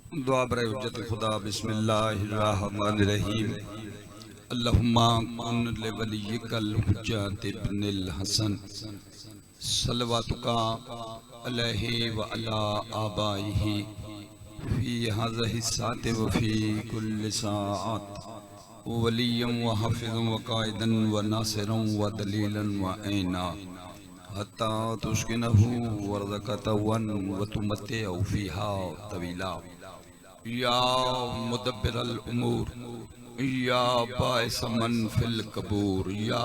दुआ बरे हुज्जत खुदा बिस्मिल्लाहिर्रहमानिर्रहीम। अल्लाहुम्मा कुन लिवलिय्यिकल हुज्जत इब्निल हसन सल्लवातुका अलैहि व अला आबाइहि फी हाज़िहि साअति व फी कुल्लि साअत वलिय्यन व हाफ़िज़न व काइदन व नासिरन व दलीलन व ऐना हत्ता तुस्किनहु वरज़क़तवन व तुमत्तिअहु फ़ीहा तवीला। या मुदब्बिरल उमूर या बाइस मन फिल कबूर या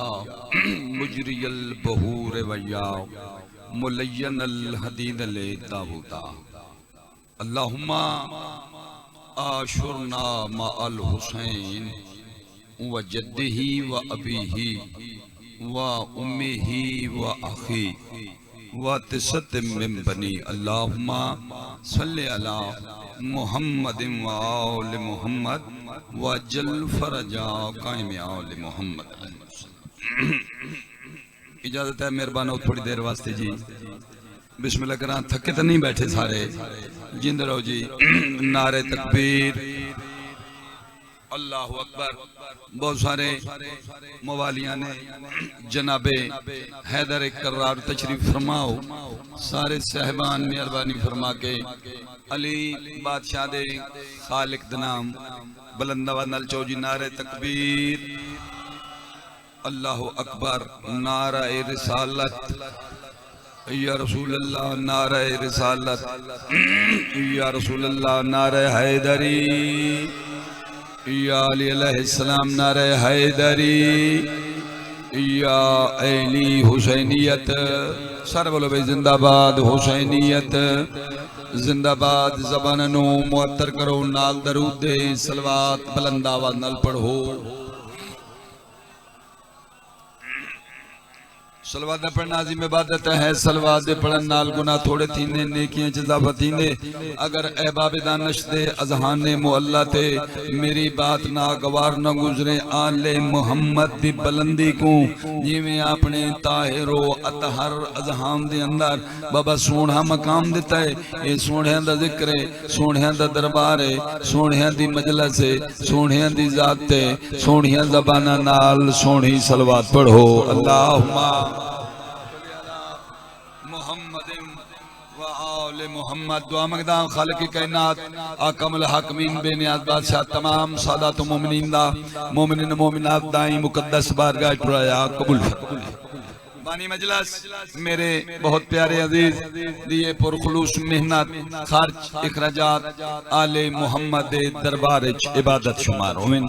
मुजरियल बहूर व या मुलय्यनल हदीद ले ताबूता। अल्लाहुम्मा आशुरना मअल हुसैन व जद्दिही व अबीही व उम्मिही व अखी व तिसत मिन बनी। अल्लाहुम्मा सल्लि अला मुहम्मदिन व आले मुहम्मद व जल फरजा कायम आले मुहम्मद। इजाजत है, मेहरबान हो थोड़ी देर वास्ते जी बिस्मिल्लाह करा। थके तो नहीं बैठे सारे, जिंद रहो जी। नारे तकबीर, अल्लाहु अकबर। बहुत सारे मवालिया ने जनाबे हैदर कर्रार तशरीफ फरमाओ। सारे साहिबान मेहरबानी फरमा के अली बादशाह दे खालिक दा नाम बुलंदाबाद नाल चौजी। नारे तकबीर, अल्लाहु अकबर। नारा रिसालत या रसूल अल्लाह, नारा रिसालत या रसूल अल्लाह, नारा हैदरी या अली अलैहिस्सलाम, नारे हैदरी या अली हुसैनियत। सर बोलो भाई जिंदाबाद हुसैनियत जिंदाबाद। ज़बान नू मुअत्तर करो, नाल दरूद सलवात बुलंद आवाज़ नाल पढ़ो। सलवात पढ़ना आज़ीम इबादत है। सलवात पढ़न नाल गुनाह थोड़े थीने, नेकियां च इज़ाफा थीने। अगर अहबाब दानिश दे अज़हाने मुअल्ला ते मेरी बात नागवार न गुजरे आले मुहम्मद दी बुलंदी को, जिवें आपने ताहिरो अतहर अज़हाम दे अंदर बाबा सोहना मकाम दिता है। ये सोहणियां दा जिक्र है, सोहणियां दा दरबार है, सोहणियां दी मजलिस है, सोहणियां दी ज़ात है। सोहणियां ज़बाना नाल सोहणी सलवात पढ़ो। अल्लाहुम्मा मोहम्मद। दुआ मंगदा खालिक की कायनात आकमुल हाकिमीन बेनियाज बादशाह तमाम सादात मोमिनीन दा मोमिनीन मोमिनात दाई मुकद्दस बारगाह टुराया कबूल बानी मजलिस। मेरे बहुत प्यारे अजीज दिए पुरखुलूस मेहनत खर्च इखराजात आले मुहम्मद दे दरबार च इबादत शुमार होवेन।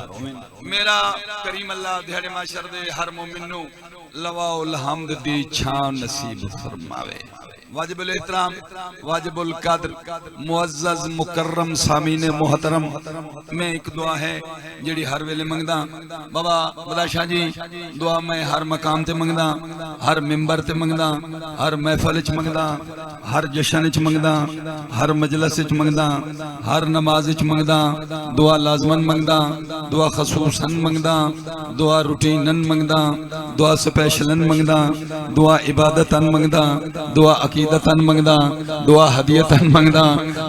मेरा करीम अल्लाह दिहाड़े माशर दे हर मोमिन नू लवाउल हम्द दी छां नसीब फरमावे। वाजिबुल एहतराम वाजिबुल कद्र मुअज़्ज़ज़ मुकर्रम सामीने मोहतरम में एक दुआ है जेड़ी हर वेले मंगदा। बाबा बदाशाह जी दुआ मैं हर मकाम ते मंगदा, हर मिंबर ते मंगदा, हर महफिल च मंगदा, हर जश्न च मंगदा, हर मजलिस च मंगदा, हर नमाज च मंगदा। दुआ लाजमन मंगदा, दुआ खसूसन मंगदा, दुआ रूटीनन मंगदा, दुआ स्पेशलन मंगदा, दुआ इबादतन मंगदा, दुआ अकीदतन मंगदा, दुआ हदियतन मंगदा,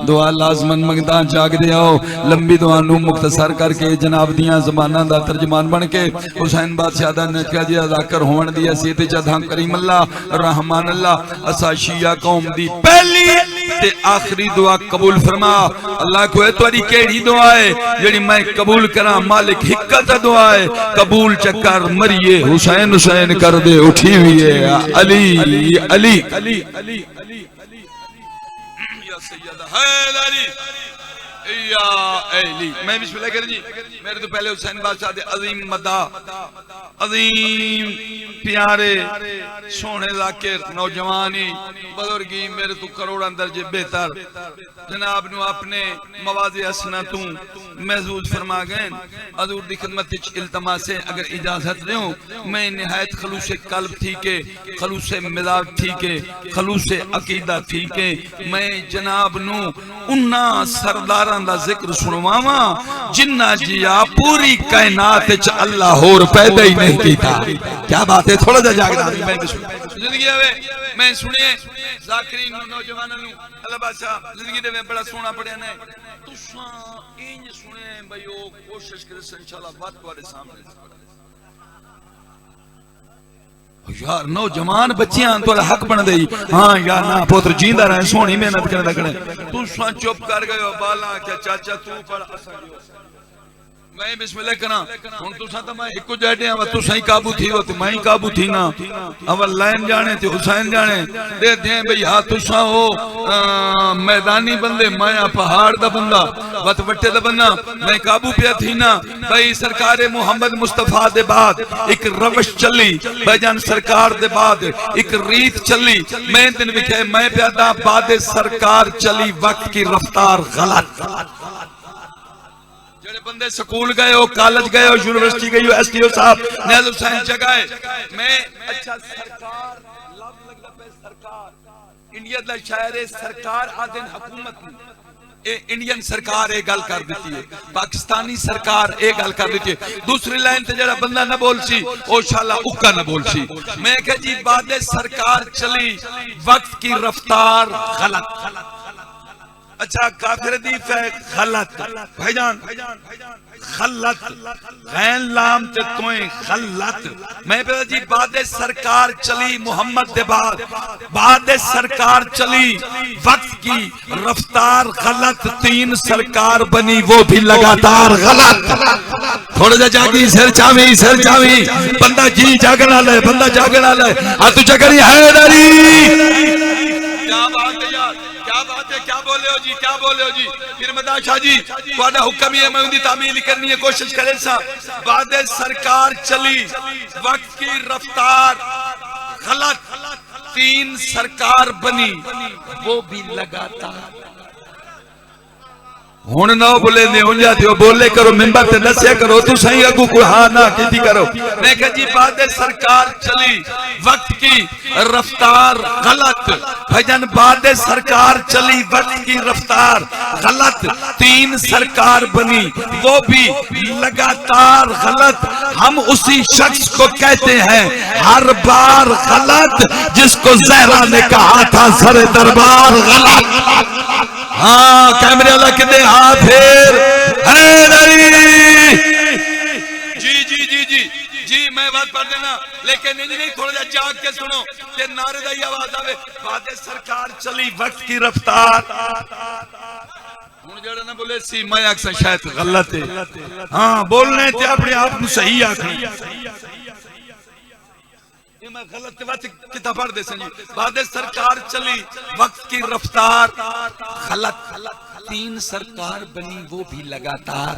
दुआ लाजमन मंगदा। जाग दे आओ लंबी दुआ नू मुख्तसर करके जनाब दियां ज़बानां दा तर्जमान बन के हुसैन बादशाह दा नक्का जी ज़ाकर होण दी असीयत च अदा करीम अल्लाह रहमान अल्लाह असा शिया कौम दी पहली ते आखिरी दुआ कबूल फरमा। अल्लाह को तुहाडी केड़ी दुआ है जेड़ी मैं कबूल करा? मालिक हिक्कत दुआ है कबूल चकर मरिए हुसैन हुसैन कर दे उठी हुई है। अली अली अली अली अली या सैयद हैदरी या अली। मैं बिस्मिल्लाह कर जी। मेरे तो पहले हुसैन बादशाह दे अजीम मदा अजीम प्यारे सोहने जाकिर नौजवानी बुजुर्गी मेरे तो करोड़ दर्जे बेहतर जनाब नु अपने मवाज़े हसना तू महजूज फरमा गए। हजूर दी खिदमत विच इल्तमास है अगर इजाजत दो मैं निहायत खलूस कल्ब थी के खलूस मिजाज थी के खलूस अकीदा थी के मैं जनाब नु उन्ना सरदारां दा जिक्र सुनवावा जिन्ना जिया पूरी कायनात च अल्लाह होर पैदा ही नहीं कीता। क्या बात है, थोड़ा सा जागना जिंदगी मैं सुने जाकिरीन नौजवानों अल्लाह बादशाह जिंदगी दे में बड़ा सोना पढ़िया ने तुसा इंज सुने भाई ओ कोशिश करे इंशाल्लाह बात तुम्हारे सामने यार नौजवान बच्चियां थोड़ा हक बन दे हाँ यार ना पुत्र जींदा रहे सोहनी मेहनत करे लगने तुसा चुप कर गए हो बाला क्या चाचा तू पढ़ मैं बिस्मिल्लाह करा हुन तुसा तो मैं इको जड़े आ तुसा ही काबू थी हो तो मैं ही काबू थी ना अवल लाइन जाने ते हुसैन जाने दे दे भई हां तुसा हो मैदानी बंदे मैं पहाड़ दा बंदा वत वट्टे दा बंदा मैं काबू पे थी ना भाई सरकार मोहम्मद मुस्तफा दे बाद एक रवश चली भाईजान सरकार दे बाद एक रीत चली मैं दिन विखे मैं प्यादा बाद सरकार चली वक्त की रफ्तार गलत बंदे स्कूल गए हो कॉलेज गए हो यूनिवर्सिटी गए हो एसटीओ साहब नियाज़ हुसैन जगह मैं अच्छा सरकार लव लगदा पे सरकार इंडिया दा शायर है सरकार आदिन हुकूमत ए इंडियन सरकार ए गल कर देती है पाकिस्तानी सरकार ए गल कर देती है दूसरी लाइन ते जेड़ा बंदा ना बोलसी ओ शाला उक्का ना बोलसी मैं कह जी बाद सरकार चली वक्त की रफ्तार गलत अच्छा काफिर दी फे गलत भाईजान गलत गैन लाम ते तोए गलत मैं पे जी बाद सरकार चली मोहम्मद दे बाद सरकार चली वक्त की रफ्तार गलत तीन सरकार बनी वो भी लगातार गलत थोड़ा जा जागी सिर चावी बंदा जी जागना ले बंदा जागना ले आ तू जगरी हैदरी क्या बात है यार क्या बोले हो जी फिर मदा शाह जी ਤੁਹਾਡਾ हुक्म है मैं उनकी तामील करनी है कोशिश करे सा बाद सरकार चली वक्त की रफ्तार गलत तीन सरकार बनी वो भी लगातार हुन ना बोले ने हो जाते हो बोले करो मिंबर ते दसया करो तू सही अगू कोई हां ना कीती करो मैं कह जी बाद सरकार चली वक्त की रफ्तार गलत भाईजान बाद सरकार चली वक्त की रफ्तार गलत तीन सरकार बनी वो भी लगातार गलत हम उसी शख्स को कहते हैं हर बार गलत जिसको ज़हरा ने कहा था सरे दरबार गलत हाँ कैमरे वाला कितने हाँ फिर जी मैं बात पढ़ देना लेकिन नहीं थोड़ा जा जाग के सुनो कि नारे दी आवाज आवे बाद सरकार चली वक्त की रफ्तार हुन जेड़ा ना बोले सी मैं अक्सर शायद गलत है हाँ बोलने ते अपने आप को सही आखना मैं गलत बात किताब पढ़ दे संजी बाद सरकार चली वक्त की रफ्तार गलत तीन सरकार बनी वो भी लगातार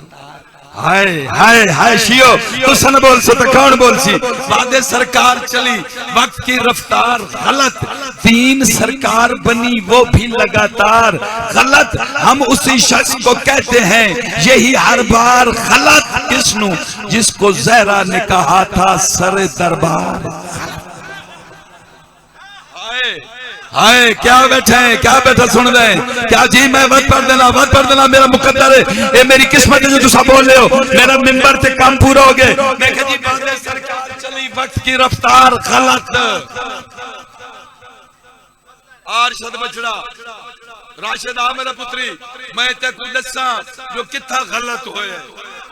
हाय हाय हाय शियो तुसा न बोल सकता कौन बोल सी बाद सरकार चली वक्त की रफ्तार गलत तीन सरकार बनी वो भी लगातार गलत हम उसी शख्स को कहते हैं यही हर बार गलत किसनु जिसको ज़हरा ने कहा था सरे दरबार हाय क्या बैठा सुन रहे क्या जी मैं वत पढ़ देना मेरा मुकद्दर है ये मेरी किस्मत है जो तुसा बोल रहे हो मेरा मिंबर से काम पूरा हो गए मैं कह जी बाद सरकार चली वक्त की रफ्तार गलत आरशद बछड़ा राशिद आ मेरा पुत्री मैं ते को दसा जो कितना गलत होए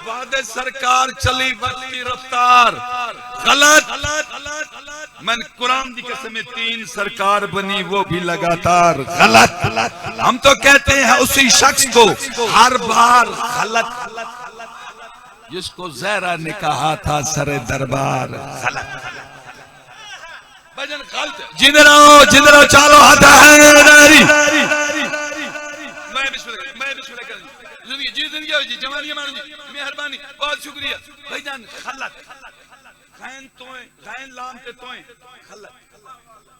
बाद सरकार चली वक्त की रफ्तार गलत मैं कुरान की कसम तीन सरकार बनी वो भी लगातार गलत हम तो कहते हैं उसी शख्स को हर बार गलत जिसको ज़हरा ने कहा था सरे दरबार गलत जिधर आओ चालो हाथ है मैं बिस्मिल्लाह कर जी जवानी मेहरबानी बहुत शुक्रिया भाईजान गलत गैन लाम ते तोए खलत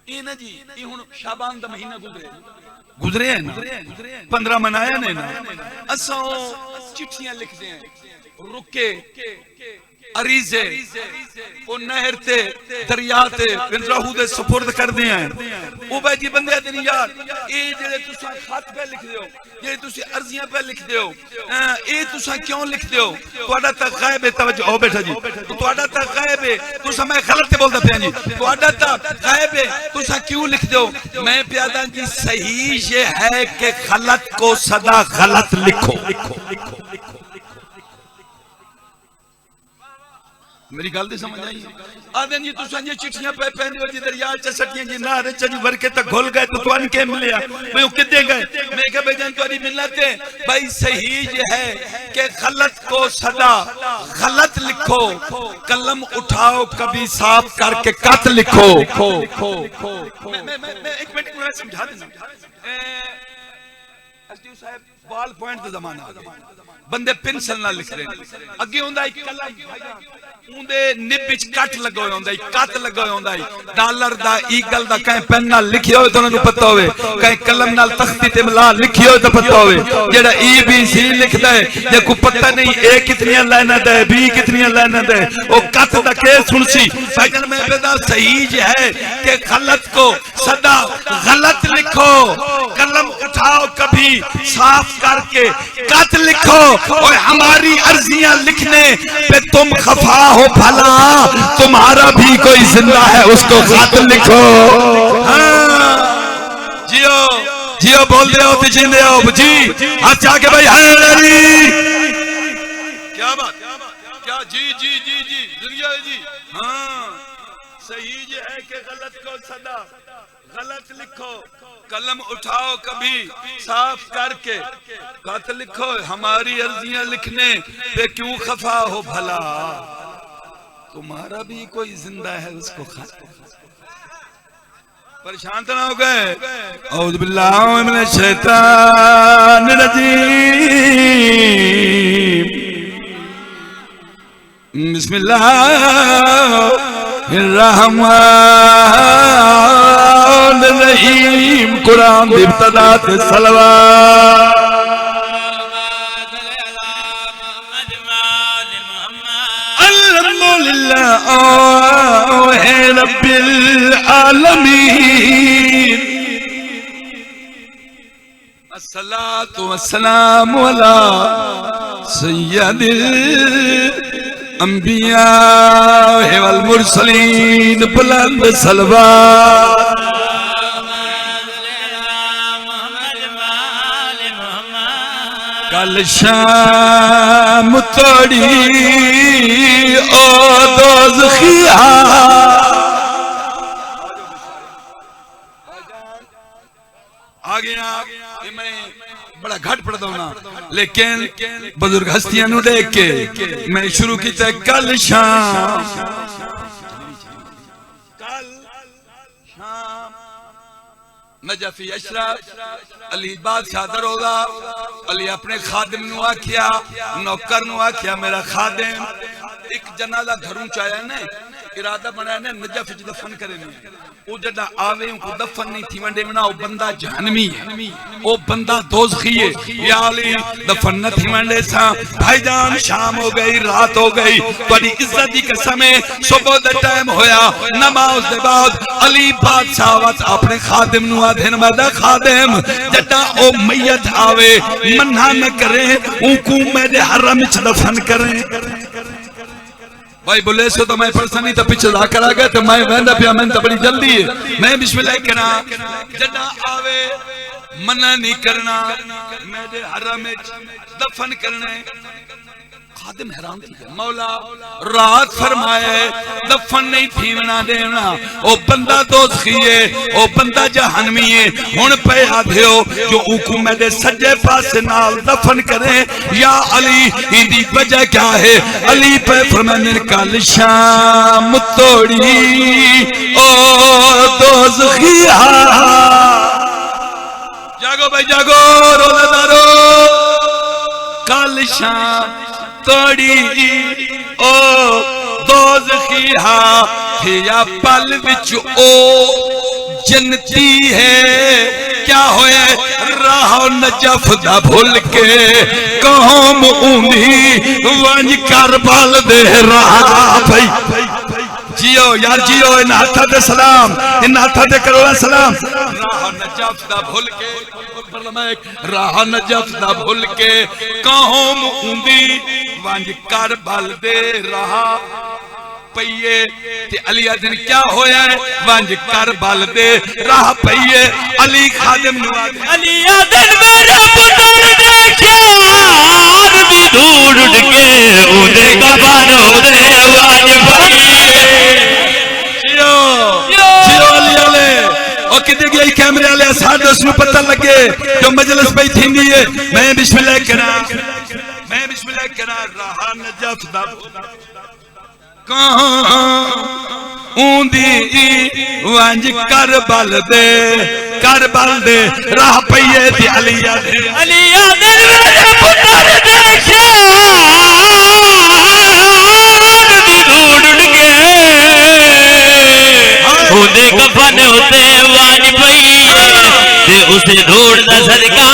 ये ना जी ये हुन शाबान दा महीना गुजरे है ना 15 मनाया ने ना असो चिट्ठियां लिखदे हैं रुके अरीजे वो नहर ते दरिया ते रहू दे सुपुर्द कर दे हैं ओ भाई जी बंदे दिन यार ये जेड़े तुसा खत पे लिख दियो ये तुसी अर्जियां पे लिख दियो ये तुसा क्यों लिख दियो ਤੁਹਾਡਾ ਤਾਂ गायब है तवज्जो ओ बेटा जी ਤੁਹਾਡਾ ਤਾਂ गायब है तुसा मैं गलत ते बोलदा पिया जी ਤੁਹਾਡਾ ਤਾਂ गायब है तुसा क्यों लिख दियो मैं प्यादा जी सही ये है कि गलत को सदा गलत लिखो मेरी गल दी समझ आई आदे जी तुसा ये चिट्ठियां पे पहने हो जी दरिया च सटियां जी नारे च जी भर के तक घुल गए तो तुन के मिलया मैं किदे गए मैं कह भाई जान तुम्हारी मिलत है भाई सही ये है कि गलत को सदा गलत लिखो कलम उठाओ कभी साफ करके कत लिखो मैं एक मिनट में समझा देना एसडीओ साहब बॉल पॉइंट दा जमाना आ गया बंदे पेंसिल ना लिख रहे अगे हुंदा कलम उंदे निब विच कट लगा होया हुंदा कत लगा होया हुंदा डॉलर दा ईगल दा कहीं पेन नाल लिखिया होए तो उन्हां नूं पता होवे कहीं कलम नाल तख्ती ते मिला लिखिया होए तो पता होवे जेड़ा ABC लिखदा है जे को पता नहीं ए कितनियां लाइनां दा है B कितनियां लाइनां दा है ओ कत दा के सुनसी भाईजान मैं बेदा सही जे है कि गलत को सदा गलत लिखो कलम उठाओ कभी साफ करके कत लिखो और हमारी अर्जियां लिखने पे तुम खफा हो भला तुम्हारा भी कोई जिंदा है उसको खत लिखो हाँ जियो जियो बोल दे हो जिंदे हो जी हाथ जाके भाई है क्या बात क्या जी जी जी जी दुनिया जी हाँ सही ये है कि गलत को सदा गलत लिखो कलम उठाओ कभी साफ करके खत लिखो हमारी अर्जियां लिखने पे क्यों खफा हो भला तुम्हारा भी कोई जिंदा है उसको खत परेशान तो ना हो गए औज़ बिल्लाहि मिनश शैतानिर रजीम बिस्मिल्लाहिर्रहमानिर्रहीम कुरान दी इब्तिदा ते सलवात रब्बिल आलमीन अस्सलातु वस्सलामु अला सय्यदिल अंबिया वल मुरसलीन बुलंद सलवात कल शाम तोड़ी ओ दोज़खिया आ गया मैं बड़ा घट पढ़ता हूं ना लेकिन बुजुर्ग हस्तियां नु देख के मैं शुरू किया कल शाम नजफी अशरफ अली बादशाह दरोगा अली अपने खादिम नु आखिया नौकर नु आखिया मेरा खादिम एक जनाजा घरों च आया ने इरादा बनाया ने नजफ च दफन करे ने ओ जदा आवे उनको दफन नहीं थी वंडे ना ओ बंदा जहन्नमी है ओ बंदा दोज़खी है या अली दफन न थी वंडे सा भाईजान शाम हो गई रात हो गई तोड़ी इज्जत दी कसम है सुबह दा टाइम होया नमाज दे बाद अली बादशाह वत अपने खादिम नु आधेन वादा खादिम जदा ओ मैयत आवे मन्ना न करे उनको मेरे हरम च दफन करे भाई बोले सो तो मैं पढ़सा नहीं तो पीछे जाकर आ गए तो मैं वेंदा पिया मैं तो बड़ी जल्दी है मैं बिस्मिल्लाह करा जदा आवे मना नहीं करना मेरे हरम में दफन करने खादिम हैरान थी मौला रात फरमाए दफन नहीं थीवना देना ओ बंदा दोज़खी है ओ बंदा जहन्नमी है हुन पे आधे हो जो उनको मेरे सज्जे पासे नाल दफन करे या अली इंदी वजह क्या है अली पे फरमाने कल शाम तोड़ी ओ दोज़खी जागो भाई जागो रोज़ेदारो कल शाम तोड़ी ओ दोज़खी या पल विच ओ जन्नती है क्या होए राह नजफ दा भूल के कौम उंदी वंज करबल दे रहा भाई जियो यार जियो इन हाथा दे सलाम इन हाथा दे करो सलाम राह नजफ दा भूल के राह नजफ दा भूल के कौम उंदी वंज करबल दे रहा पईए ते अली दिन क्या होया है वंज करबल दे राह पईए अली खादिम नवाज अली दिन मेरा पुत्र देखिया भी दूर उड़ के ओदे कफन ओदे वंज पईए जियो जियो अली वाले ओ किते गई कैमरे वाले साडे उसनु पता लगे जो मजलिस पे थींदी है मैं बिस्मिल्लाह करा राह नजफ दा ऊंदी वंज करबल दे राह पईए ते अलिया दे मेरे पुत्र देखिया भी दूर उड़ के ओदे कफन होते वंज पईए ते उसे दौड़ दा सदका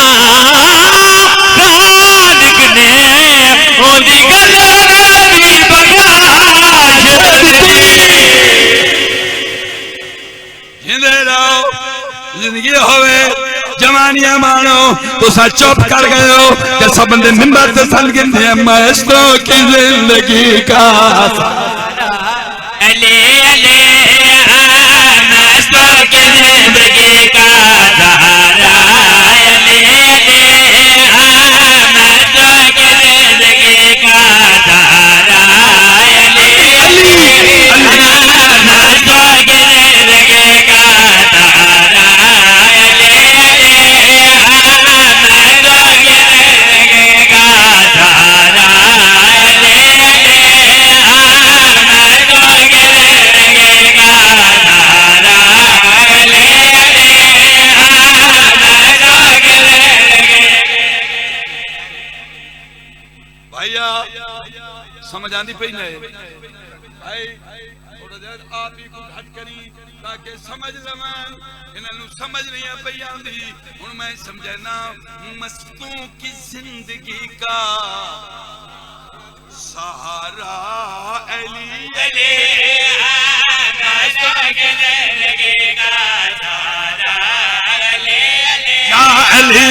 दिखने ओदी गल वीर बख्श जिंदे रहो जिंदगी होवे जवानियां मानो तो सा चुप कर गए हो कि सब बंदे मिंबर ते सन गिनते हैं मस्तों की जिंदगी का अले अले मस्तों की जिंदगी का सहारा अले अले मस्तों की जिंदगी का सहारा अले अले मस्तों की जिंदगी का सहारा अले अले मस्तों की जिंदगी का सहारा अले अले मस्तों की जिंदगी का सहारा अले अले मस्तों की जिंदगी भैया समझ आंदी पई नहीं भाई थोड़ा देर आप ही को घट करी ताकि समझ लवन इन्हें समझ नहीं पई आंदी हुन मैं समझना मस्तों की जिंदगी का सहारा अली अले मस्तों की जिंदगी का सहारा अले अले या अली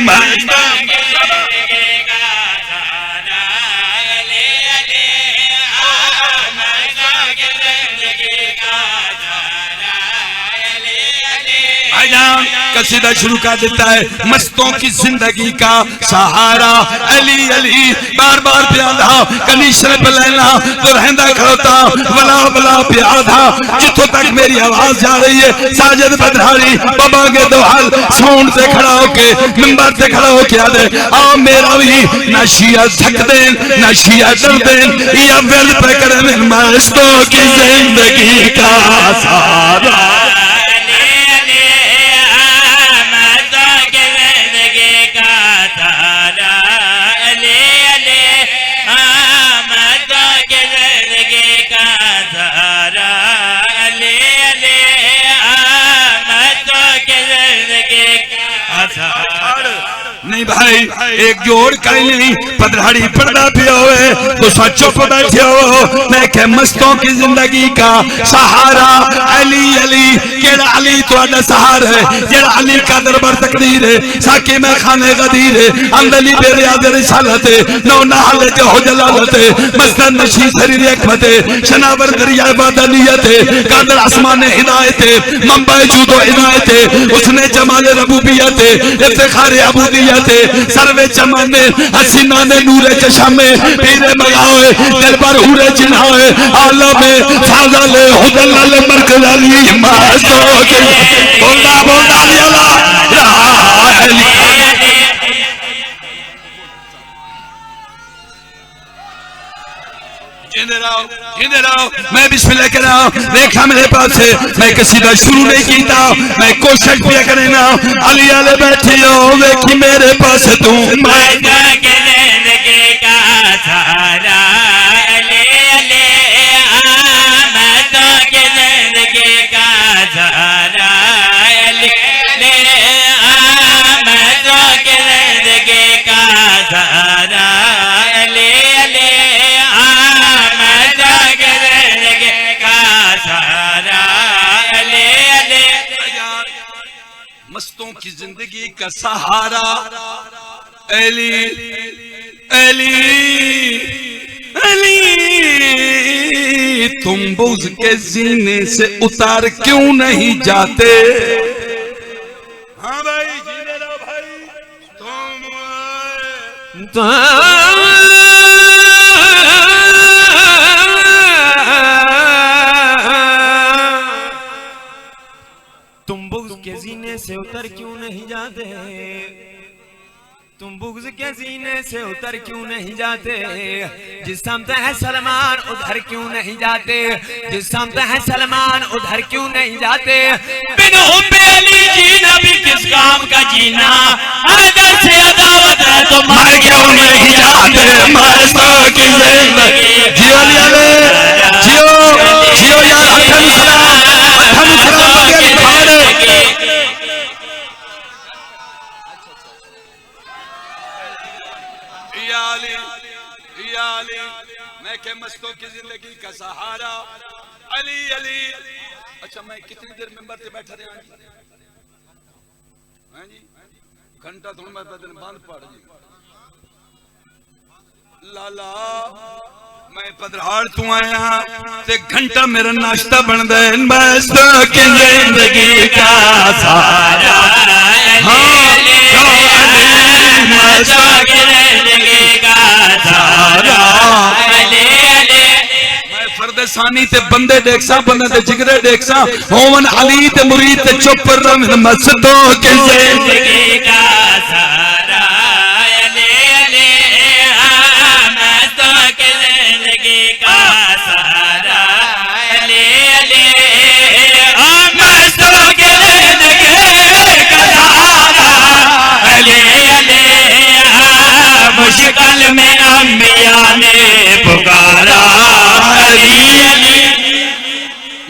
मस्तों की जिंदगी का सहारा अले अले मस्तों की जिंदगी का सहारा अले अले भाईजान कसीदा शुरू कर देता है मस्तों की जिंदगी का सहारा अली अली बार बार प्यादा कनीशर पे लेना तो रहंदा खड़ोता वला वला प्यादा जिथों तक मेरी आवाज जा रही है साजिद बदरारी बाबा के दोहल साउंड से खड़ा होके मिंबर से खड़ा होके आदे आ मेरा भी ना शिया झक देन ना शिया डर देन या वर्द पे करे मस्तों की जिंदगी का सहारा नहीं भाई एक जोड़ कहीं नहीं पदराड़ी पड़दा पिया हुए तो चुप बैठे हो मैं के मस्तों की जिंदगी का सहारा अली अली केड़ा अली तुहाडा सहारा है जेड़ा अली का दरबार तकदीर है साके में खाने गदीर है अंदली बेरे आदर रिसालत है नौ नाल जो हो जलालत है मस्तान नशी शरीर रहमत है शनावर दरिया बदलियत है कादर आसमान हिदायत है मंबा जूदो हिदायत है उसने जमाल रबूबियत है इफ्तिखार अबूदियत सर्वे जमाने हसीना ने नूरे चशामे पीरे मगाए दिल पर हुरे जिनाए आलम फाजल हुदल मरकज अली मस्तों की बोलना बोलना अली जिंदे रहो मैं बिस्मिल्लाह कर रहा हूं देखा मेरे पास है मैं कसीदा शुरू नहीं कीता मैं कोशिश भी करना अली वाले बैठे हो देखी मेरे पास तू मैं के जिंदगी का सहारा अले अले मस्तों की जिंदगी का सहारा अले अले मस्तों की जिंदगी का सहारा अले अले का सहारा। अली अली अली तुम बुग़्ज़ के जीने से उतार क्यों नहीं जाते? हाँ भाई जीने लो भाई तुम बुग़्ज़ के जीने से उतर क्यों नहीं जाते? तुम बुग़्ज़ के सीने से उतर क्यों नहीं जाते? जिस समत है सलमान उधर क्यों नहीं जाते? जिस समत है सलमान उधर क्यों नहीं जाते? बिन हुब्बे अली जीना भी किस काम का जीना? अगर से अदावत है तो मर क्यों नहीं जाते? मस्तों की जिंदगी जियो जियो जियो यार हथन सलाम बगे भाड़े। मैं के मस्तों की जिंदगी का सहारा अली अली। अच्छा मैं कितनी देर मेंबर पे बैठा रहा हैं जी? घंटा थोड़ा मैं बदन बांध पड़ जी लाला मैं पधराड़ तू आया ते घंटा मेरा नाश्ता बन दे। मस्तों की जिंदगी का सहारा मस्तों की जिंदगी का सहारा। फरदसानी ते बंदे देखसा बंदे ते जिगरे देखसा होवन अली ते मुरीद ते चुप रहन मस्तों की जिंदगी का सहारा। अली अली मस्तों की जिंदगी का सहारा। अली अली मस्तों की जिंदगी का सहारा। अली अली मुश्किल में अंबिया ने पुकारा।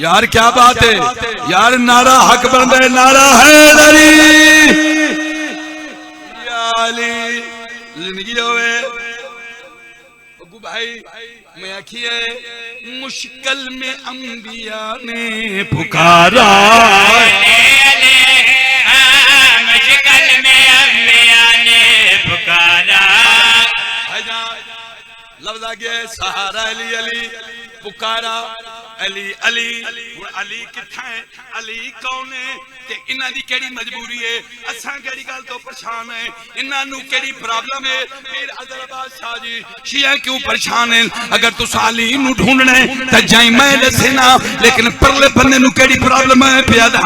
यार क्या बात है यार, नारा हक बंद है, नारा है अली जिंदगी होवे बग्गू भाई। मैं आखिए मुश्किल में अंबिया ने पुकारा। मुश्किल में अंबिया ने पुकारा। लफ्ज आ गया सहारा अली अली पुकारा अली अली। अली किथा है, अली कौन है ते इन्हां दी केड़ी मजबूरी है? असां केड़ी गल तो परेशान है? इन्हां नू केड़ी प्रॉब्लम है? फिर अज़रबाद शाह जी शिया क्यों परेशान है? अगर तुस अली नू ढूंढना है ते जाई मैं दसना, लेकिन परले बन्ने नू केड़ी प्रॉब्लम है पिया दा।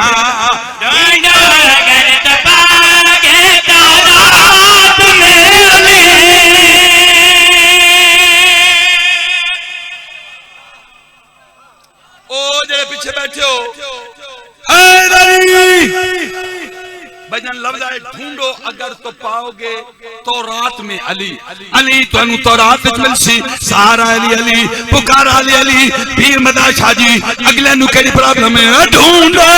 पीछे बैठे हो भजन लफ्ज आए ढूंढो अगर तो पाओगे तो रात में अली अली तुहानू तो रात विच मिलसी। सहारा अली अली पुकारा अली अली। पीर मदा शाह जी अगले नू केड़ी प्रॉब्लम है? ढूंढो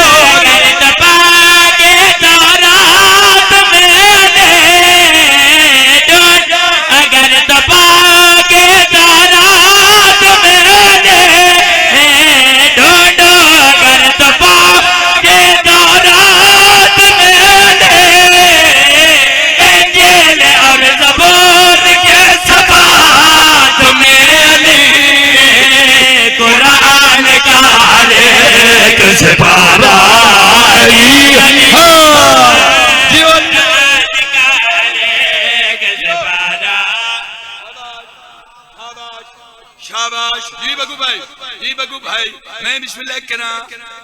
शाबाश जी बग्गू भाई, जी बग्गू भाई। मैं बिस्मिल्लाह करा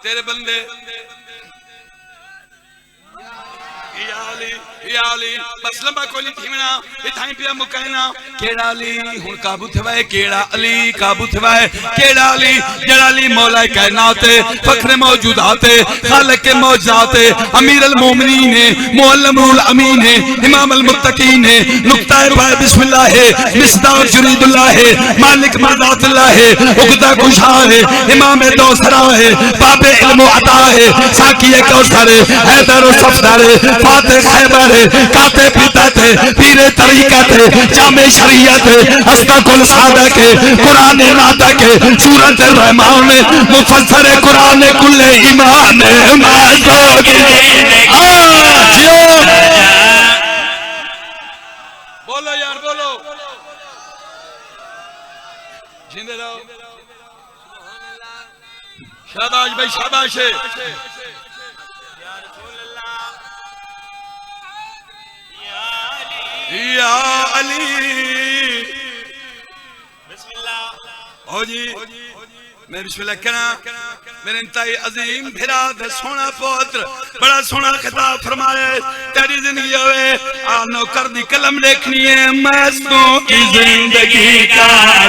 तेरे बंदे बस लंबा कोई थीमना इथाई पिया मुकैना। केड़ा अली हुन काबू थवाए, केड़ा अली काबू थवाए, केड़ा अली जड़ा अली मौला कायनात फखरे मौजूदात खालिक के मौजूदात अमीर अल मोमिनीन है, मुअल्लिमुल अमीन है, इमाम अल मुत्तकीन है, नुक्ता है बिस्मिल्लाह है, मिसदाक जुरीदुल्लाह है, मालिक मर्दातुल्लाह है, उगदा खुशा है, इमाम दौसरा है, बाबे इल्म अता है, साकी कौसर है, हैदर सफदर है, फातिह खैबर है, काते पिता थे, पीरे तरीकत है, जामे शरीयत है, अस्ताकुल सादक है, कुरान नातक है, सूरत रहमान है, मुफस्सर कुरान कुल्ले ईमान है। जिंदे रहो शाबाश भाई शाबाश है या अली बिस्मिल्लाह ओ जी मैं बिस्मिल्लाह करा मेरे इंतहाई अजीम भिरा दा सोना पुत्र बड़ा सोना खिताब फरमाए तेरी जिंदगी होवे आ नौकर दी कलम देखनी है मस्तों की जिंदगी का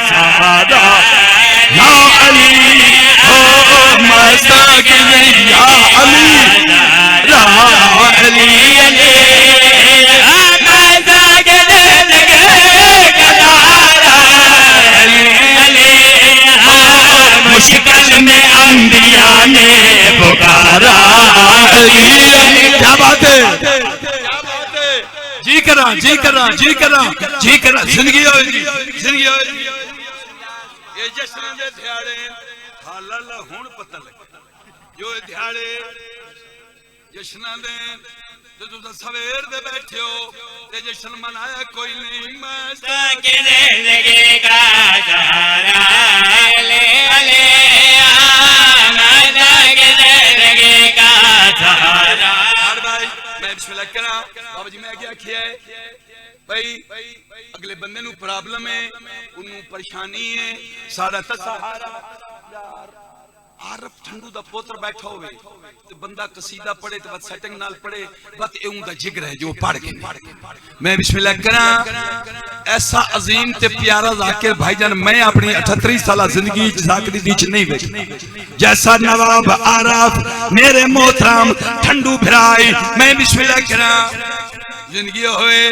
सहारा या अली हो मस्तों की जिंदगी या अली या अली मुश्किल में अंबिया ने पुकारा क्या बात है जी करा जी करा जी करा जी करा जिंदगी होगी जिंदगी होगी ये जश्न दे ध्याड़े हालाला हुण पता लगे जो ध्याड़े जश्न दे तो तुम सवेर दे बैठे हो ते जश्न मनाया कोई नहीं मस्त के जिंदगी का सहारा ले ले जिंदगी का सहारा भाई मैं बिस्मिल्लाह करा बाबा जी मैं क्या किया है भाई अगले बंदे नु प्रॉब्लम है उन्नु परेशानी है सारा सहारा आरब ठंडू दा पोत्र बैठा होवे ते बंदा कसीदा पढ़े ते बस सेटिंग नाल पढ़े बस एऊं दा जिगर है जो पढ़ के मैं बिस्मिल्लाह करा ऐसा अजीम ते प्यारा जाकिर भाईजान मैं अपनी 38 साल जिंदगी जाकिर दी च नहीं वेखी जैसा नवाब आरफ मेरे मोहतरम ठंडू भिराई मैं बिस्मिल्लाह करा जिंदगी होए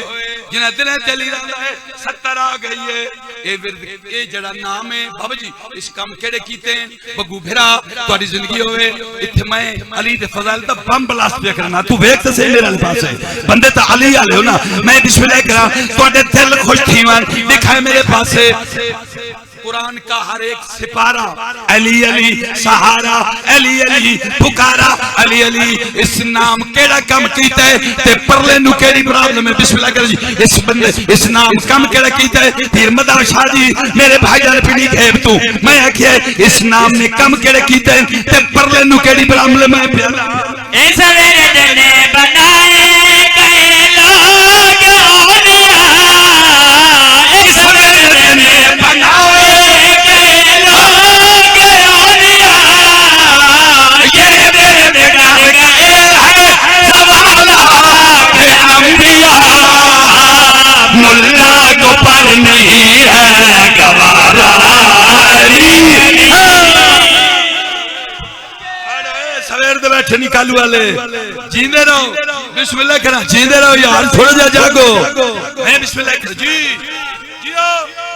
जिन्हें दिल चली रहा है 70 आ गई है ये जड़ा नाम है बाबा जी इस काम केड़े कीते बग्गू भिरा तुम्हारी जिंदगी होवे इत्थे मैं अली दे फजाइल दा बम ब्लास्ट पे करना तू वेख ते सही मेरे पास है बंदे तो अली वाले हो ना मैं बिस्मिल्लाह करा तुम्हारे दिल खुश थीवन दिखाए मेरे पास है कुरान का हर एक सिपारा अली अली सहारा अली अली पुकारा अली अली इस नाम केड़ा कम कीता है ते परले नु केड़ी प्रॉब्लम है बिस्मिल्लाह कर जी इस बंदे इस नाम कम केड़ा कीता है पीर मदार शाह जी मेरे भाईजान पिनी घेब तू मैं आखिया इस नाम ने कम केड़ा कीता है ते परले नु केड़ी प्रॉब्लम है प्यारा इस मेरे दिल ने बनाए कई लोग औलिया इस मेरे दिल ने बनाए मुल्ला को पर नहीं है गवारा सवेर दे बैठे निकालू वाले जींदे रहो बिस्मिल्लाह करा जींदे रहो यार थोड़ा जा जागो मैं बिस्मिल्लाह कर जी जियो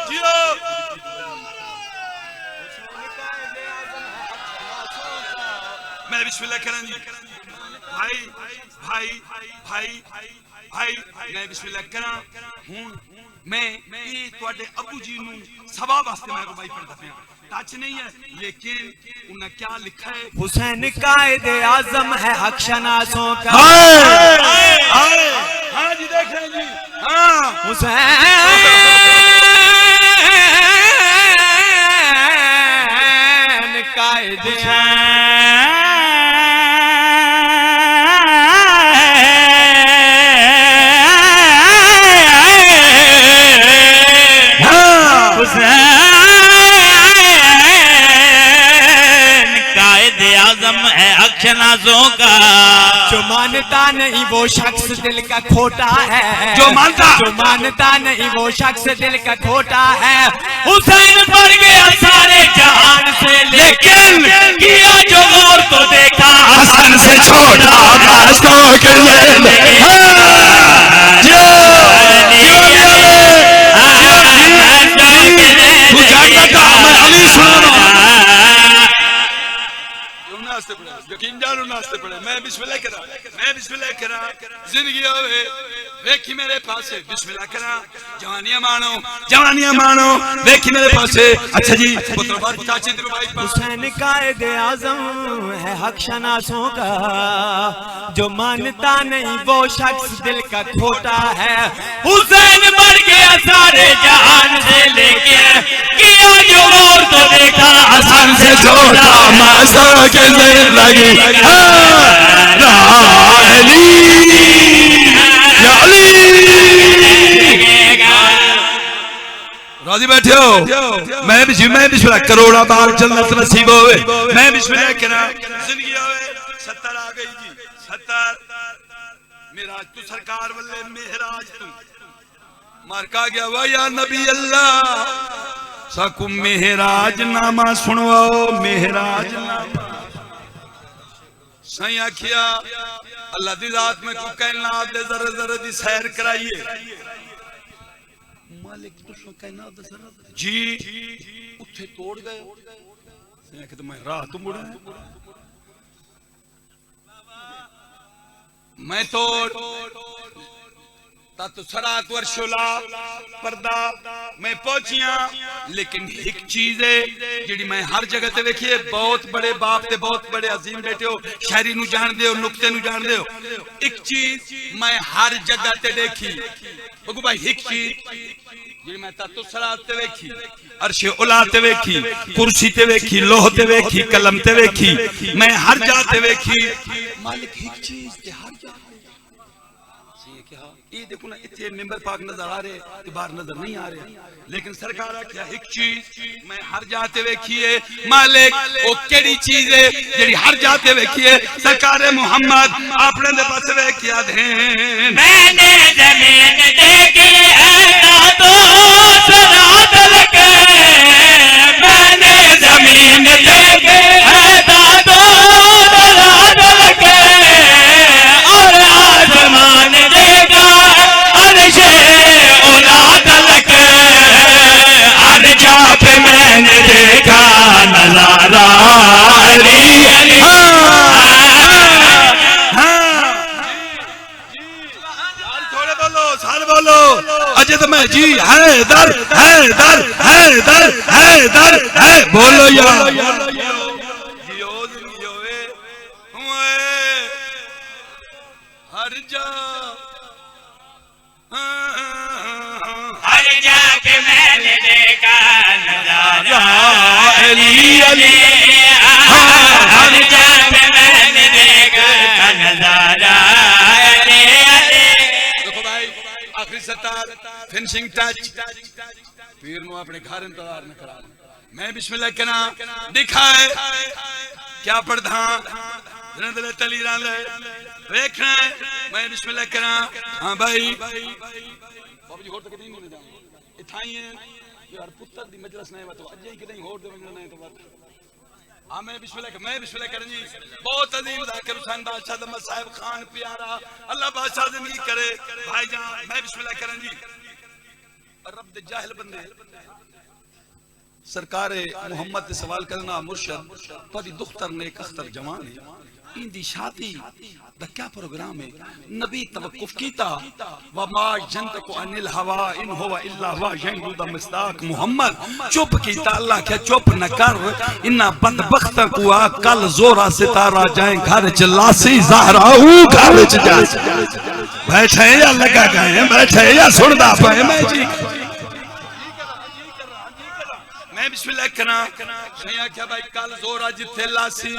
जियो मैं बिस्मिल्लाह करा जी भाई भाई भाई भाई मैं बिस्मिल्लाह करा हूं मैं ये ਤੁਹਾਡੇ अबू जी नु सभा वास्ते मैं भाई पढ़दा पिया टच नहीं है लेकिन उन्हें क्या लिखा है हुसैन कायदे आजम है हक शनासों का हाँ जी देख रहे हैं जी हाँ हुसैन कायदे शनाजों का जो मानता नहीं वो शख्स दिल का खोटा है जो मानता नहीं वो शख्स दिल का खोटा है हुसैन पड़ गया सारे जहान से लेकिन किया जो और तो देखा हसन से छोड़ा रास्तों के यकीन जानो नास्ते पड़े मैं बिस्मिल्लाह कर मैं बिस्मिल्लाह करा जिंदगी होवे वेखी मेरे पासे बिस्मिल्लाह करा जवानियां मानो वेखी मेरे पासे। अच्छा जी पुत्र बात चाचे तेरे भाई हुसैन कायदे आज़म है हक शनासों का, जो मानता नहीं वो शख्स दिल का खोटा है। हुसैन बढ़ गया सारे जहान से लेके किया जो और तो देखा आसान से छोटा मसा के जिंदगी राजी बैठे हो। मैं बिस्मिल्लाह करोड़ा बार जन्नत नसीब होवे। मैं बिस्मिल्लाह करा जिंदगी होवे 70 आ गई जी 70 मेराज तू सरकार वल्ले मेहराज तू मार का गया वा या नबी अल्लाह साकु मेहराज नामा सुनवाओ मेहराज नामा सही आखिया अल्लाह दी जात में को कायनात दे जरे जरे दी सैर कराइए मालिक तुसो कायनात दे जरे जी उठे तोड़ गए सही कि मैं राह तो मुड़ा मैं तोड़ तो सरात वर्षोला पर्दा मैं पहुंचिया लेकिन एक चीज है जी मैं हर जगह ते देखिए बहुत बड़े बाप ते बहुत बड़े अजीम बैठे हो शायरी नु जान दे हो नुक्ते नु जान दे हो। एक चीज मैं हर जगह ते देखी बगू भाई एक चीज जी मैं तो सरात ते देखी अर्शे उला ते देखी कुर्सी ते देखी लोह ते देखी कलम ते देखी मैं हर जगह ते देखी मालिक एक चीज ते हर जगह ये देखो ना इतने मेंबर पाक नजर आ रहे ते बाहर नजर नहीं आ रहे लेकिन सरकार क्या एक चीज मैं हर जाते वेखिए मालिक वो केड़ी चीज है जेडी हर जाते वेखिए सरकार मोहम्मद आपने दे पास वेखिया देन मैंने जमीन देखी है तो सरात लगे मैंने जमीन देखी है तो सरात लगे और आसमान देखा अर्शे औलाद लगे हर जा पे मैंने देखा नजारा अली अली बोलो अजय तो मैं जी हैदर हैदर हैदर हैदर है बोलो यार हर जा के मैंने देखा नजारा अली अली हर जा के मैंने देखा नजारा अली अली। देखो भाई आखिरी सतार फिनिशिंग टच पीर नु अपने घर इंतजार न करा मैं बिस्मिल्लाह कहना दिखाए क्या पढ़दा रंदले तली रंदले देखना मैं बिस्मिल्लाह कहना हां भाई बाबू जी होर तक नहीं जाऊंगा इथाई है यार पुत्र दी मजलिस नहीं तो अजय ही कहीं होर दे नहीं तो बात हां मैं बिस्मिल्लाह करन जी बहुत अजीम जाकिर हुसैन बादशाह दमा साहिब खान प्यारा अल्लाह बादशाह जिंदगी करे भाईजान मैं बिस्मिल्लाह करन जी रब दे जाहिल बंदे सरकार मोहम्मद से सवाल करना मुर्शद तोदी दुख्तर ने एक अख्तर जवान है इंदी शादी दा क्या प्रोग्राम है नबी तवक्कुफ कीता व मा जंतकु अनिल हवा इन हुवा इल्ला हुवा यंगुद मिस्ताक मोहम्मद चुप कीता अल्लाह के चुप न कर इन्ना बदबख्त को कल जोरा सितारा जाए घर च लासी ज़हरा घर च जाए बैठे या लगा गए बैठे या सुनदा पे मैं जी मैं बिस्मिल्लाह करा सही आख्या भाई कल जोरा जिथे लासी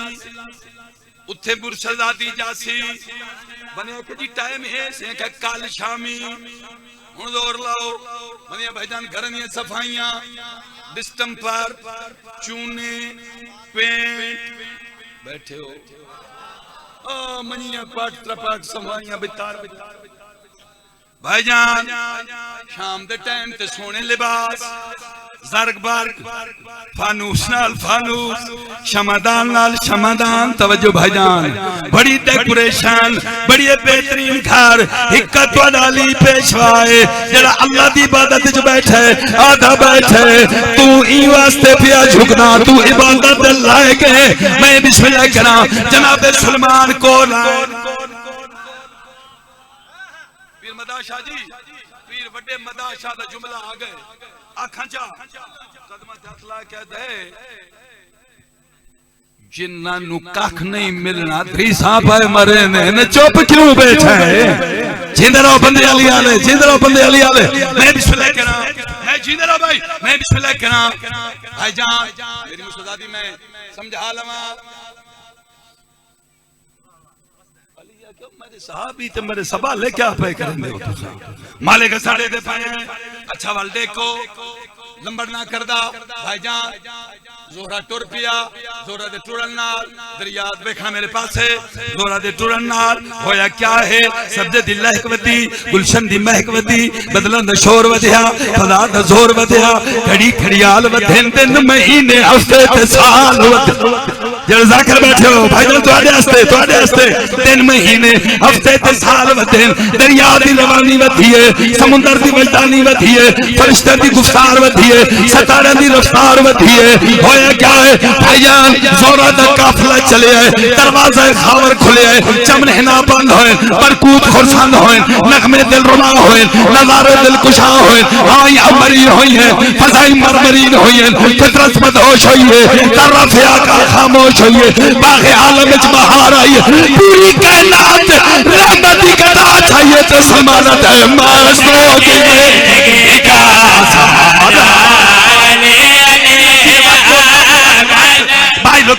उत्थे मुर्शदादी जासी बने के जी टाइम है से के कल शामी हुन जोर लाओ बने भाईजान घर दी सफाइयां डिस्टम्पर चूने पेंट बैठे हो ओ मनिया पाट त्रपाट सफाइयां बितार भाईजान शाम दे टाइम ते सोने लिबास ज़र्ग बार फानूस नाल फानूस शमादान नाल शमादान तवज्जो भाईजान बड़ी डेकोरेशन बड़ी बेहतरीन घर हिक्कत वाली पेशवाए जरा अल्लाह दी इबादत च बैठे आधा बैठे तू ई वास्ते पिया झुकना तू इबादत लायक है मैं बिस्मिल्लाह करा जनाब सुलेमान को शाह जी पीर वड्डे मदा शाह दा जुमला आ गए आखां चा कदम हथ ला के दे जिन्ना नु कख नहीं मिलना थी सांप है मरे ने चुप क्यों बैठा है जिंदा रहो बंदे अली आले जिंदा रहो बंदे अली आले मैं बिस्मिल्लाह करा मैं जिंदा रहो भाई मैं बिस्मिल्लाह करा भाईजान मेरी मुसदादी मैं समझा लवा मेरे साहबी ते मेरे सवाले क्या पे करेंगे मालिक साड़े दे पाए अच्छा वाल देखो लंबड़ ना करदा भाईजान जोरा टुर पिया जोरा दे टुरन नाल दरिया देखा मेरे पास है जोरा दे टुरन नाल होया क्या है सब्जे दी लहक वदी गुलशन दी महक वदी बदलन दा शोर वधिया फदा दा जोर वधिया घड़ी खड़ियाल वधे दिन महीने हफ्ते ते साल वधे जड़ जाकर बैठे हो भाईजान ਤੁਹਾਡੇ वास्ते 3 महीने हफ्ते ते साल वधे दरिया दी रवानी वधी है समुंदर दी वजदानी वधी है फरिश्ते दी गुफ्तार वधी है सितारे दी रफ्तार वधी है होया क्या है भाईजान जोरा दा काफिला चले है दरवाजे खावर खुले है चमने ना बंद होए बरकूत खुरसंद होए नगमे दिल रुमा होए नजारे दिल कुशा होए हाय अमरीन होई है फजाई मरमरीन होई है फितरत मदहोश होई है तरफिया का खामोश होई है बागे आलम विच बहार आई है पूरी कायनात रहमत की कदा चाहिए तो समानत है मासो की का भाई लोग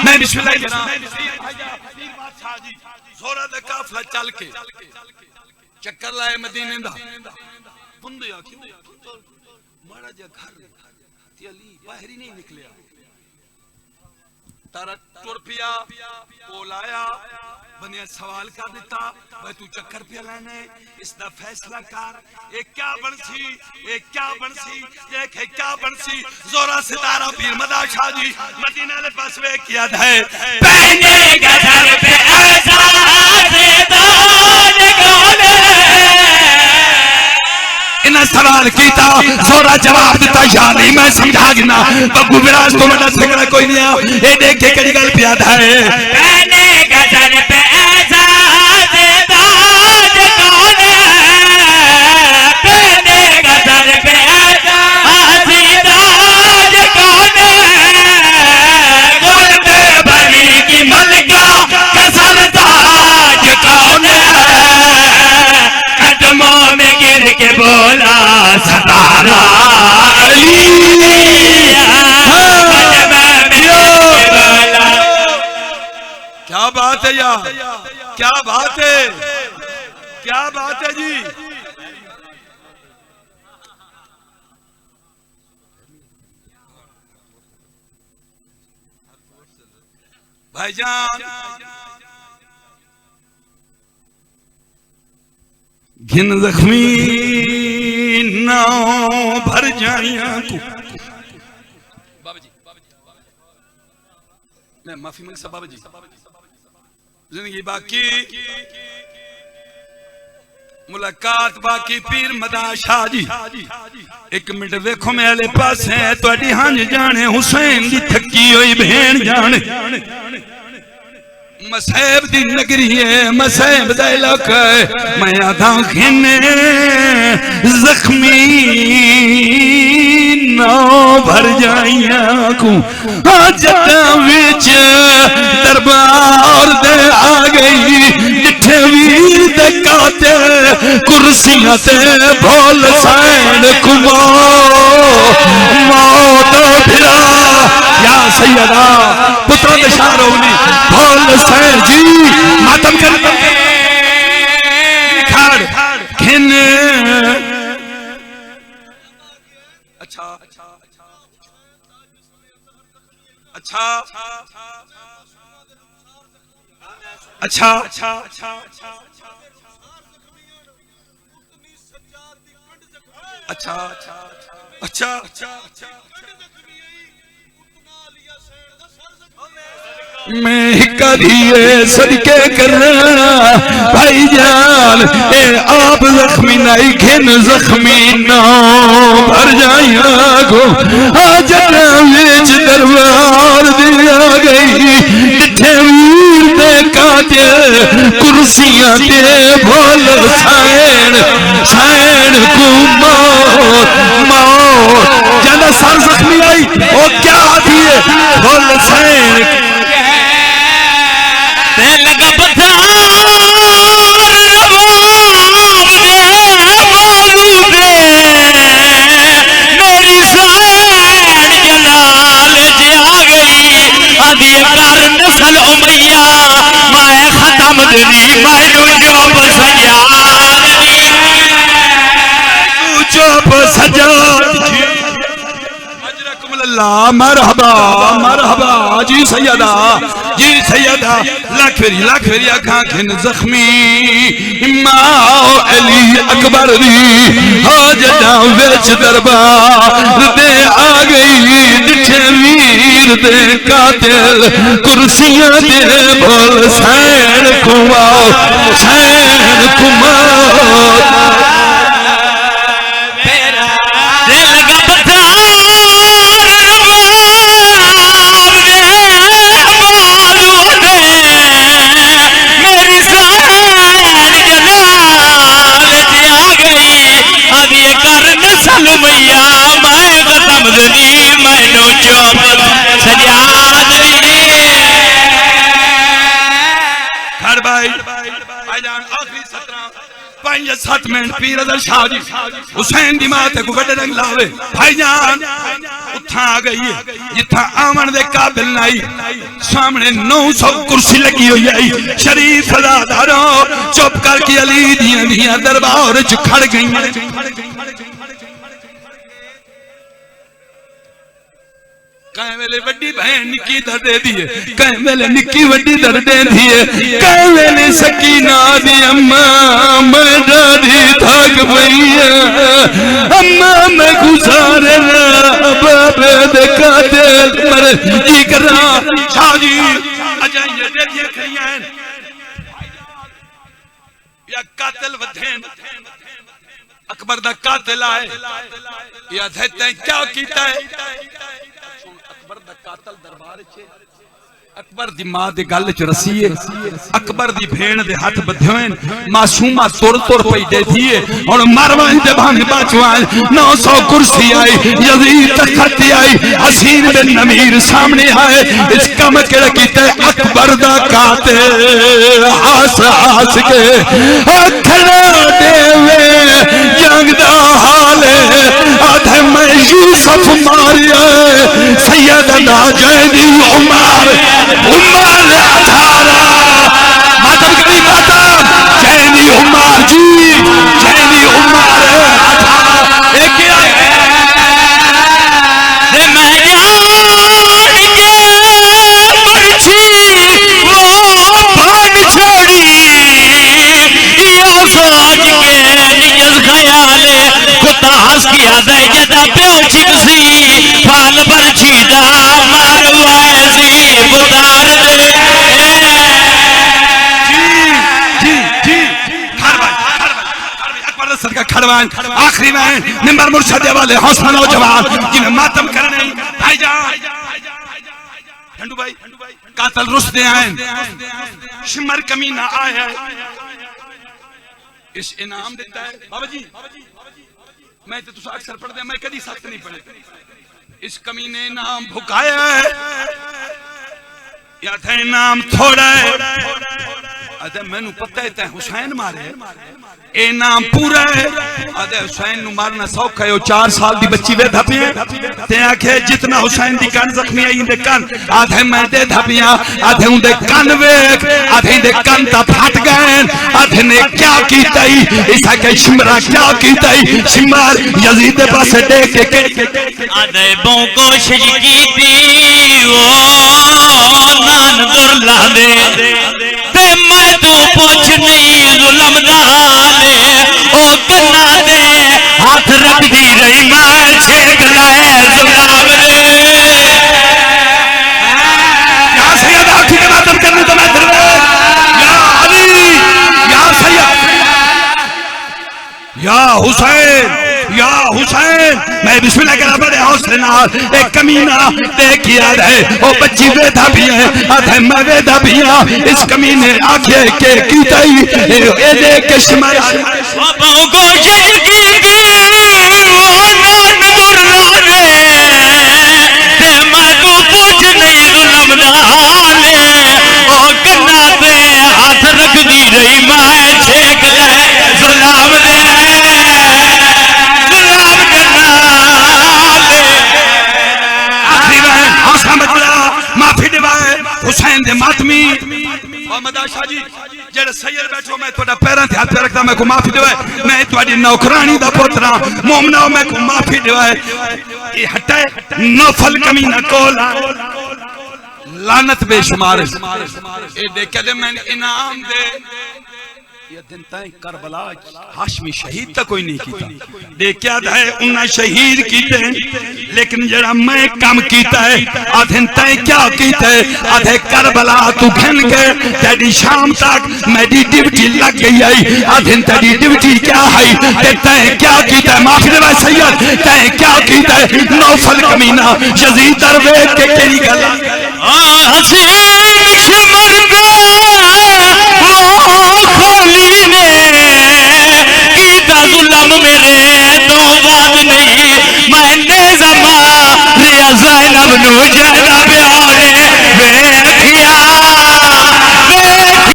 मैं बिस्मिल्लाह जोरा दा काफिला चल के चक्कर लाए मदीने दा बंदे आखी माड़ा जा घर ते अली बाहर ही नहीं निकलिया तारा टुर पिया कोल आया बनिया सवाल कर दिता भाई तू चक्कर पे लाने इसका फैसला कर एक क्या बनसी एक क्या बनसी एक है क्या बनसी जोरा सितारा पीर मदा शाह जी मदीना वाले पास वे किया है पहने गदर पे इन्हें सवाल किया जोरा जवाब दिता या नहीं मैं समझा गिना बब्बू विराज तो बड़ा सगड़ा कोई नहीं आ ये देख के कड़ी गल पिया है पहने गदर पे ऐसा देदाज कौन है पहने गदर पे ऐसा देदाज कौन है गुल पे बनी की मलका का सरताज कौन है कदमों में गिर के बोला सतारा क्या बात है यार क्या बात है क्या बात है जी भाईजान घिन जख्मी नाव भर जाइया तू मैं माफी मांग बाबा जी जिंदगी बाकी मुलाकात बाकी पीर मदा शाह जी एक मिनट देखो मेरे पास है तुहाडी हंज जाने हुसैन दी थकी हुई भेण जाने मसैब दी नगरी है मसैब दा इलाका है मैं आधा खिने जख्मी ना भर जाइया को जटा विच दरबार दे आ गई जिथे वीर दे काते कुर्सियां ते भोल सैन कुमो मौत फिरा या सैयदा पुत्र दे शारोनी भोल सैन जी मातम कर खड़ खिन अच्छा अच्छा अच्छा अच्छा अच्छा मैं करिए सदके करना भाई जान ए आप जख्मी नहीं घिन जख्मी ना भर जाइया गो आज विच दरबार दिया गई जिथे वीर दे काते कुर्सियां दे बोल सैन सैन को मौत मौत ज्यादा सर जख्मी आई वो क्या आती है बोल सैन लगा पता मेरी सैन जलाल जे आ गई आदि कर नस्ल उमैया मैं खत्म दरी मैं जो सजा चुप सजा मरहबा मरहबा जी सैयदा लाख फेरी आखा खिन जख्मी माओ अली अकबर दी हो जदा विच दरबार दे आ गई डिठे वीर दे कातिल कुर्सियां दे बोल सैन कुमाओ सैन कुमाओ पीर अदर शाह जी हुसैन दी मां ते को वड्डे रंग लावे भाईजान उठा आ गई है जिथा आवन दे काबिल नहीं सामने 900 कुर्सी लगी हुई आई शरीफ सदादारों चुप करके अली दियां दरबार च खड़ गई कई वेले वड्डी बहन निक्की दर दे दी है कई वेले निक्की वड्डी दर दे दी है कई वेले सकीना दी अम्मा मैं डरी थक गई अम्मा मैं गुजारे ना बाबे दे कातिल मर इकरा शाह जी अजाइए डेडियां खड़ियां हैं या कातिल वधेन अकबर दा कातिल आए या थे क्या कीता है अकबर दी मां दे गल च रसी है अकबर दी भेण दे हाथ बधे हुए मासूमा तुर पई देती है हुन मरवान दे भाने बाचवान 900 कुर्सी आई यजीद तखत आई हसीन बिन नमीर सामने आए इस कम केड़ा कीता अकबर दा कातिल हंस हंस के खड़ा देवे जंग दा हाल आधे मैं यूसुफ मारिया सैयदना जैदी उमर अठारा मातम कभी मातम जैनी उमर जी जैनी उमर एक किया दे जदा प्यो छिपसी फाल पर छीदा मारो ऐसी बुदार दे जी अकबर सदका खड़वान आखिरी में मिंबर मुर्शद वाले हौसला नौजवान जिन्हें मातम करने भाईजान ठंडू भाई कातल रुसदे आए शिमर कमीना आया इस इनाम देता है बाबा जी मैं तो तुसा अक्सर पढ़ दे मैं कभी सख्त नहीं पढ़े इस कमीने नाम भुकाया है या थे नाम थोड़ा है अदे मैनू पता है ते हुसैन मारे ए नाम पूरा है अदे हुसैन नु मारना सौखा है 4 साल दी बच्ची वे धपिए ते आखे जितना हुसैन दी कान जख्मी आई इंदे कान आधे मैं दे धपिया आधे उंदे कान वेख आधे इंदे कान ता फट गए आधे ने क्या कीताई ऐसा के शिमरा क्या कीताई शिमर यजीद दे पास देख के आधे बो कोशिश कीती ओ नान दुरला दे ते मैं तू पूछ नहीं जुल्म दा हाले ओ कन्ना दे हाथ रख दी रही मार छेक लाए जुलाम दे या सैयद आखी के मातम करने तो मैं या अली या सैयद या हुसैन मैं बिस्मिल्लाह करा बड़े हौसले नाल एक कमीना देख याद है ओ बच्ची वेदा भी है आधे मैं वेदा भी हां इस कमीने आखे के कीताई ए दे कश्मर बाबों को शजगी दी वो नान दुर्ला दे ते मैं तू पूछ नहीं जुल्म नाले ओ कन्ना ते हाथ रख दी रही मैं छेक ले जुलाम दे जुलाम नाले आखिरी में हौसला बचला माफी दिवाए हुसैन दे मातमी मोहम्मद शाह जी जेड़े सैयद बैठो मैं तोड़ा पैरां ते हाथ रखदा मैं को माफी दिवाए मैं तोड़ी नौकरानी दा पुत्रा मोमना मैं को माफी दिवाए ये हटाए नौफल कमीना कोला लानत बेशुमार ए देखे दे मैं इनाम दे ये दिन तय करबला हाशमी शहीद तक कोई नहीं कीता देखया है उन्हें शहीद कीते लेकिन जरा मैं काम कीता है आधे तय क्या कीता है आधे करबला तू घन के तेरी शाम तक मेरी ड्यूटी लग गई है आधे तेरी ड्यूटी क्या है ते तय क्या कीता है माफी दे सैयद तय क्या कीता है नौफल कमीना यजीद दरवेश के केरी गल हसीन